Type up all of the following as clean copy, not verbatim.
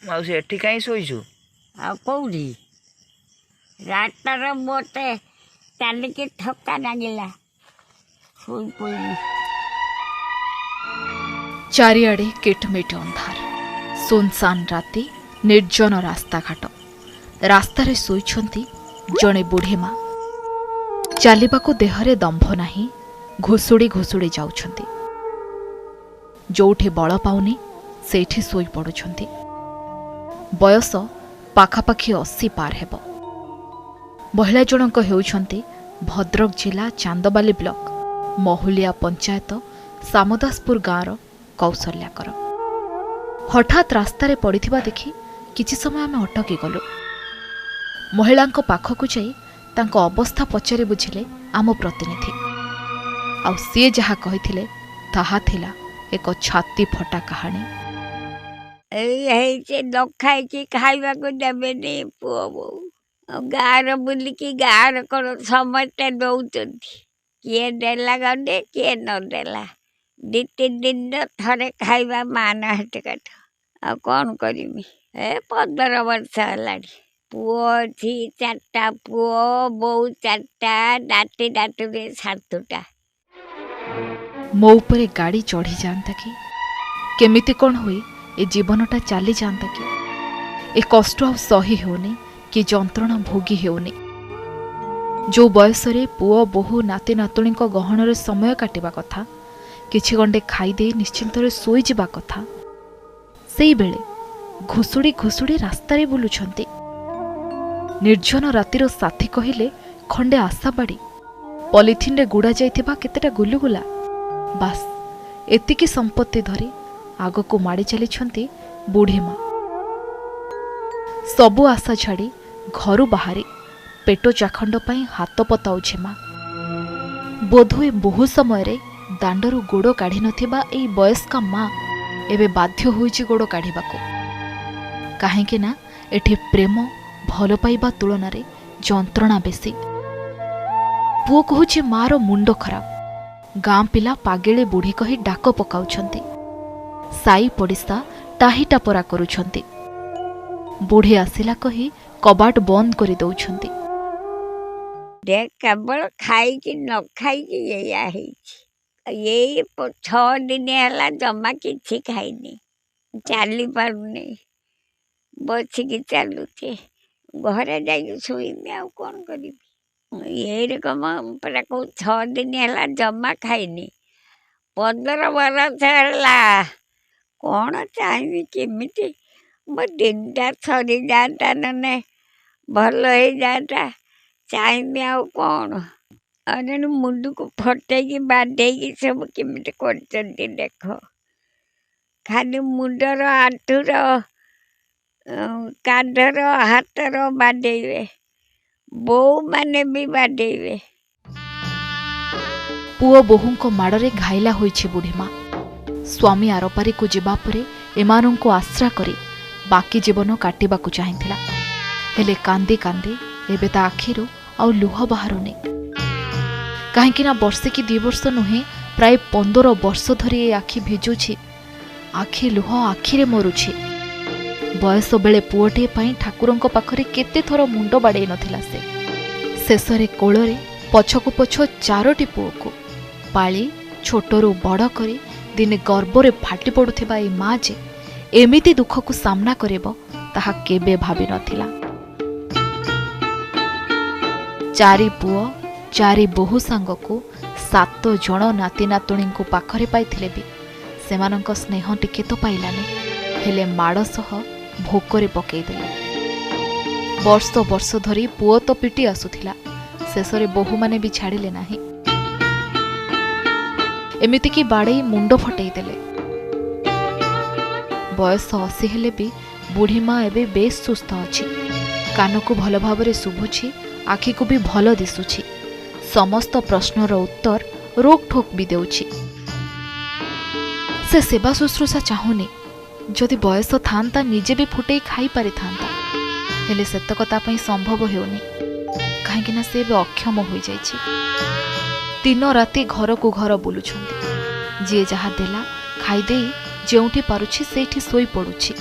माउसी एठी कहीं शोइछु ଆଉ କେଉଁଠି ରାସ୍ତାର ମୋତେ ଚାଲିକି ଥକା ଲାଗିଲା ଶୋଇ ପଡ଼ିଲି। ଚାରିଆଡ଼େ କିଟମିଟ ଅନ୍ଧାର, ସୁନସାନ ରାତି, ନିର୍ଜନ ରାସ୍ତାଘାଟ। ରାସ୍ତାରେ ଶୋଇଛନ୍ତି ଜଣେ ବୁଢ଼ୀ ମା। ଚାଲିବାକୁ ଦେହରେ ଦମ୍ଭ ନାହିଁ, ଘୁଷୁଡ଼ି ଘୁଷୁଡ଼ି ଯାଉଛନ୍ତି। ଯୋଉଠି ବଳ ପାଉନି ସେଇଠି ଶୋଇ ପଡ଼ୁଛନ୍ତି। ବୟସ ପାଖାପାଖି 80 ପାର ହେବ। ମହିଳା ଜଣକ ହେଉଛନ୍ତି ଭଦ୍ରକ ଜିଲ୍ଲା ଚାନ୍ଦବାଲି ବ୍ଲକ ମହୁଲିଆ ପଞ୍ଚାୟତ ସାମଦାସପୁର ଗାଁର କୌଶଲ୍ୟାକର। ହଠାତ୍ ରାସ୍ତାରେ ପଡ଼ିଥିବା ଦେଖି କିଛି ସମୟ ଆମେ ଅଟକି ଗଲୁ। ମହିଳାଙ୍କ ପାଖକୁ ଯାଇ ତାଙ୍କ ଅବସ୍ଥା ପଚାରି ବୁଝିଲେ ଆମ ପ୍ରତିନିଧି। ଆଉ ସିଏ ଯାହା କହିଥିଲେ ତାହା ଥିଲା ଏକ ଛାତି ଫଟା କାହାଣୀ। ଏଇ ହେଇଛି ନ ଖାଇକି ଖାଇବାକୁ ଦେବେନି ପୁଅ ବୋଉ। ଆଉ ଗାଁର ବୁଲିକି ଗାଁର କ'ଣ ସମସ୍ତେ ଦେଉଛନ୍ତି। କିଏ ଦେଲା ଗଣ୍ଡେ କିଏ ନ ଦେଲା। 2-3 ଦିନ ଥରେ ଖାଇବା ମାନ ହାଟକାଠ। ଆଉ କ'ଣ କରିବି। 15 ବର୍ଷ ହେଲାଣି। ପୁଅ ଅଛି 4ଟା ପୁଅ, ବୋଉ 4ଟା, ନାତି ନାତୁଣୀ 7ଟା। ମୋ ଉପରେ ଗାଡ଼ି ଚଢ଼ିଯାଆନ୍ତା କି, କେମିତି କ'ଣ ହୋଇ ଏ ଜୀବନଟା ଚାଲିଯାଆନ୍ତା କି। ଏ କଷ୍ଟ ଆଉ ସହି ହେଉନି କି ଯନ୍ତ୍ରଣା ଭୋଗି ହେଉନି। ଯେଉଁ ବୟସରେ ପୁଅ ବୋହୂ ନାତି ନାତୁଣୀଙ୍କ ଗହଣରେ ସମୟ କାଟିବା କଥା, କିଛି ଗଣ୍ଡେ ଖାଇଦେଇ ନିଶ୍ଚିନ୍ତରେ ଶୋଇଯିବା କଥା, ସେଇବେଳେ ଘୁଷୁଡ଼ି ଘୁଷୁଡ଼ି ରାସ୍ତାରେ ବୁଲୁଛନ୍ତି। ନିର୍ଜନ ରାତିର ସାଥୀ କହିଲେ ଖଣ୍ଡେ ଆଶାବାଡ଼ି, ପଲିଥିନରେ ଗୁଡ଼ା ଯାଇଥିବା କେତେଟା ଗୁଲୁଗୁଲା, ବାସ୍ ଏତିକି ସମ୍ପତ୍ତି ଧରି ଆଗକୁ ମାଡ଼ି ଚାଲିଛନ୍ତି ବୁଢ଼ୀ ମା। ସବୁ ଆଶା ଛାଡ଼ି ଘରୁ ବାହାରି ପେଟ ଚାଖଣ୍ଡ ପାଇଁ ହାତ ପତାଉଛି ମା। ବୋଧହୁଏ ବହୁ ସମୟରେ ଦାଣ୍ଡରୁ ଗୋଡ଼ କାଢ଼ି ନଥିବା ଏଇ ବୟସ୍କା ମା ଏବେ ବାଧ୍ୟ ହୋଇଛି ଗୋଡ଼ କାଢ଼ିବାକୁ। କାହିଁକି ନା ଏଠି ପ୍ରେମ ଭଲ ପାଇବା ତୁଳନାରେ ଯନ୍ତ୍ରଣା ବେଶୀ। ପୁଅ କହୁଛି ମାର ମୁଣ୍ଡ ଖରାପ। ଗାଁ ପିଲା ପାଗେଳି ବୁଢ଼ୀ କହି ଡାକ ପକାଉଛନ୍ତି। ସାଇ ପଡ଼ିଶା ଟାହି ଟାପରା କରୁଛନ୍ତି। ବୁଢ଼ୀ ଆସିଲା କହି କବାଟ ବନ୍ଦ କରି ଦେଉଛନ୍ତି। କେବଳ ଖାଇକି ନ ଖାଇକି ଏଇଆ ହେଇଛି। ଏଇ 6 ଦିନ ହେଲା ଜମା କିଛି ଖାଇନି, ଚାଲି ପାରୁନି, ବସିକି ଚାଲୁଛି। ଘରେ ଯାଇକି ଶୋଇବି ଆଉ କ'ଣ କରିବି। ଏଇରକମ ପୁରା 6 ଦିନ ହେଲା ଜମା ଖାଇନି। 15 ବର୍ଷ ହେଲା। କ'ଣ ଚାହିଁବି କେମିତି ମୋ ଦିନଟା ସରିଯାଆନ୍ତା, ନହେଲେ ଭଲ ହେଇଯାଆନ୍ତା। ଚାହିଁବି ଆଉ କ'ଣ। ଆଉ ମୁଣ୍ଡକୁ ଫଟେଇକି ବାନ୍ଧେଇକି ସବୁ କେମିତି କରିଛନ୍ତି ଦେଖ। ଖାଲି ମୁଣ୍ଡର, ଆଣ୍ଠୁର, କାନ୍ଧର, ହାତର ବାନ୍ଧେଇବେ। ବୋଉମାନେ ବି ବାନ୍ଧେଇବେ। ପୁଅ ବୋହୂଙ୍କ ମାଡ଼ରେ ଘାଇଲା ହୋଇଛି ବୁଢ଼ୀ ମା। ସ୍ୱାମୀ ଆରପାରିକୁ ଯିବା ପରେ ଏମାନଙ୍କୁ ଆଶ୍ରା କରି ବାକି ଜୀବନ କାଟିବାକୁ ଚାହିଁଥିଲା। ହେଲେ କାନ୍ଦି କାନ୍ଦି ଏବେ ତା ଆଖିରୁ ଆଉ ଲୁହ ବାହାରୁନି। କାହିଁକି ନା ବର୍ଷେ କି 2 ବର୍ଷ ନୁହେଁ, ପ୍ରାୟ 15 ବର୍ଷ ଧରି ଏ ଆଖି ଭିଜୁଛି। ଆଖି ଲୁହ ଆଖିରେ ମରୁଛି। ବୟସ ବେଳେ ପୁଅଟିଏ ପାଇଁ ଠାକୁରଙ୍କ ପାଖରେ କେତେ ଥର ମୁଣ୍ଡ ବାଡ଼େଇ ନଥିଲା ସେ। ଶେଷରେ କୋଳରେ ପଛକୁ ପଛ 4ଟି ପୁଅକୁ ପାଳି ଛୋଟରୁ ବଡ଼ କରି ଦିନେ ଗର୍ବରେ ଫାଟି ପଡ଼ୁଥିବା ଏ ମା ଯେ ଏମିତି ଦୁଃଖକୁ ସାମ୍ନା କରିବ ତାହା କେବେ ଭାବିନଥିଲା। 4 ପୁଅ 4 ବୋହୂ ସାଙ୍ଗକୁ 7 ଜଣ ନାତି ନାତୁଣୀଙ୍କୁ ପାଖରେ ପାଇଥିଲେ ବି ସେମାନଙ୍କ ସ୍ନେହ ଟିକେ ତ ପାଇଲାନି। ହେଲେ ମାଡ଼ ସହ ଭୋକରେ ପକେଇଦେଲେ। ବର୍ଷ ବର୍ଷ ଧରି ପୁଅ ତ ପିଟି ଆସୁଥିଲା, ଶେଷରେ ବୋହୂମାନେ ବି ଛାଡ଼ିଲେ ନାହିଁ। ଏମିତିକି ବାଡ଼େଇ ମୁଣ୍ଡ ଫଟେଇ ଦେଲେ। ବୟସ 80 ହେଲେ ବି ବୁଢ଼ୀ ମା ଏବେ ବେଶ୍ ସୁସ୍ଥ ଅଛି। କାନକୁ ଭଲ ଭାବରେ ଶୁଭୁଛି, ଆଖିକୁ ବି ଭଲ ଦିଶୁଛି। ସମସ୍ତ ପ୍ରଶ୍ନର ଉତ୍ତର ରୋକଠୋକ ବି ଦେଉଛି। ସେ ସେବା ଶୁଶ୍ରୂଷା ଚାହୁଁନି। ଯଦି ବୟସ ଥାନ୍ତା ନିଜେ ବି ଫୁଟେଇ ଖାଇ ପାରିଥାନ୍ତା। ହେଲେ ସେତକ ତା ପାଇଁ ସମ୍ଭବ ହେଉନି। କାହିଁକିନା ସେ ଏବେ ଅକ୍ଷମ ହୋଇଯାଇଛି। ଦିନ ରାତି ଘରକୁ ଘର ବୁଲୁଛନ୍ତି। ଯିଏ ଯାହା ଦେଲା ଖାଇଦେଇ ଯେଉଁଠି ପାରୁଛି ସେଇଠି ଶୋଇ ପଡ଼ୁଛି।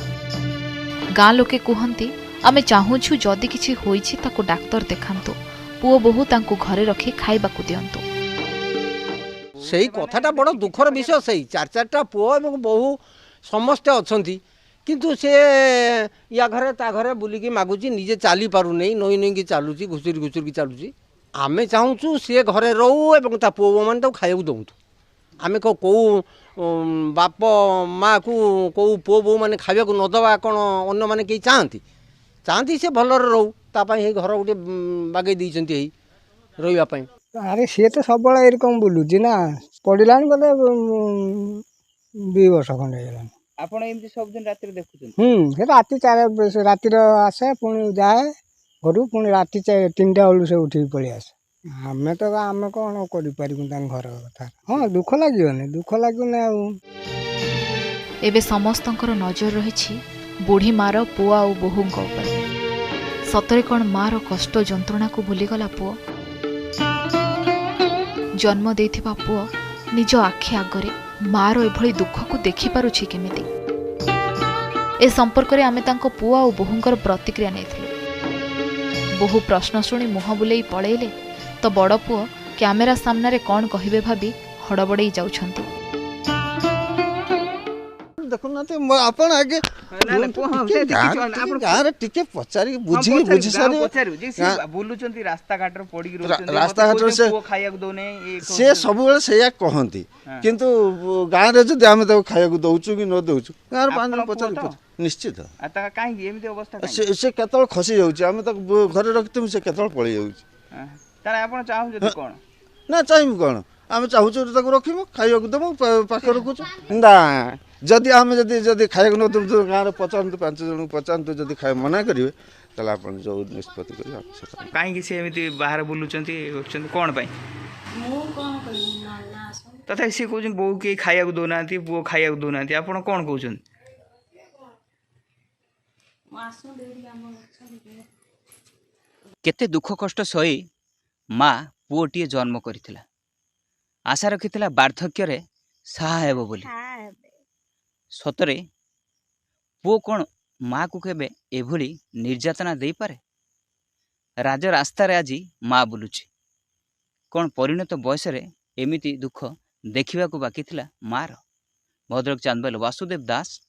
गाँ लोके कहती आमे चाहूछु जदि किछि होइछि ताको डाक्तर देखांतु पुओ बहु तांको घरे रखी खाइबाकू दियंतु। सेही कथाटा बड़ दुखर विषय। सेही चार चारटा पुओ एवं बहु समस्ते अछंती किंतु से या घरे ता घरे बुलिकी मागुची निजे चाली पारु नहीं नई नई की चालुची घुसुरी घुसुरी की चालुची। आमे चाहूँ सी घरे रहू एवं ता पुओ मैंने खाइबा दौतु। आमे कौ बाप माँ को कौ पुओ बो मैंने खाइबा को नदवा कौन अन्य मैंने कहीं चाहती से भलर रहू तापाई घर गोटे बागई देइचंती रही। अरे सी तो सब एरकम बुलूची ना पड़ा बोले 2 वर्ष खंड हो आपण एमती सब दिन रात देखुछन। राति 4 राति आसे पुणी जाए घर पुणी राति 3टा बेलू से उठी पलि आसे। आमे तो आमे कौन कर घर कथा। हाँ दुख लगे दुख लगुनि एबे समस्तंकर नजर रही बुढ़ी मार पुआ और बोहूंक उपरे। सतरे कौन मार कष्ट जंत्रणा को भूलीगला पुओ। जन्म देथिबा पुओ निज आखि आगरे मार एभली दुख को देखि पारुछि केमिति। ए संपर्क रे आमे तांको पुआ और बोहूंकर प्रतिक्रिया नेथिलु। बोहू प्रश्न शुणी मुह बुलेई पळेइले तो बड़ पुओ कैमेरा सामने कौन कहिबे भाबी हड़बड़े जाउछंती। देखुना आपण आगे गाँव टिके पचारि बुझी बुझी सारी बुलुचंती रास्ता घाट रे पड़ी रास्ता घाट से खाइयाक दोने से सब बेले सेया कहंती किंतु गाँव रे जदि आमे ताको खाइयाक दउछु कि न दउछु गाँव रे 5 जन पचारि निश्चित आता काहे एमिति अवस्था से केतल खसी जाउछि आमे ताको घरे रखितु से केतल पळि जाउछि। तारे आपण चाहू जदि कोन ना चाहिबु कोन आमे चाहूछु ताको रखिबो खाइयाक देबो पाख रखुछु ना जदि आमे जदि खाइयाक न देबु गाँव रे 5 जन पचांतु जदि खाइ मना करिवे तले आपण जो निष्पत्ति करिवे काहे कि से एमिति बाहर बुलुचंती होचंती कोन पई मु कोन कहि ना तथा सी कहउछन बहु के खाइयाक दोनांती पुओ खाइयाक दोनांती आपण कोन कहउछन केते दुख कष्ट सही माँ पुओटीए जन्म करथिला आशा रखिथिला वार्धक्य रे साहा हेबो बोली। सतरे पुओ कौन माँ को केबे एभली निर्यातना दे पारे। राज रास्ता रे आज माँ बुलुची कौन परिणत बयस रे एमिति दुख देखिबा को बाकी थिला मार। भद्रक चांदबेल वासुदेव दास।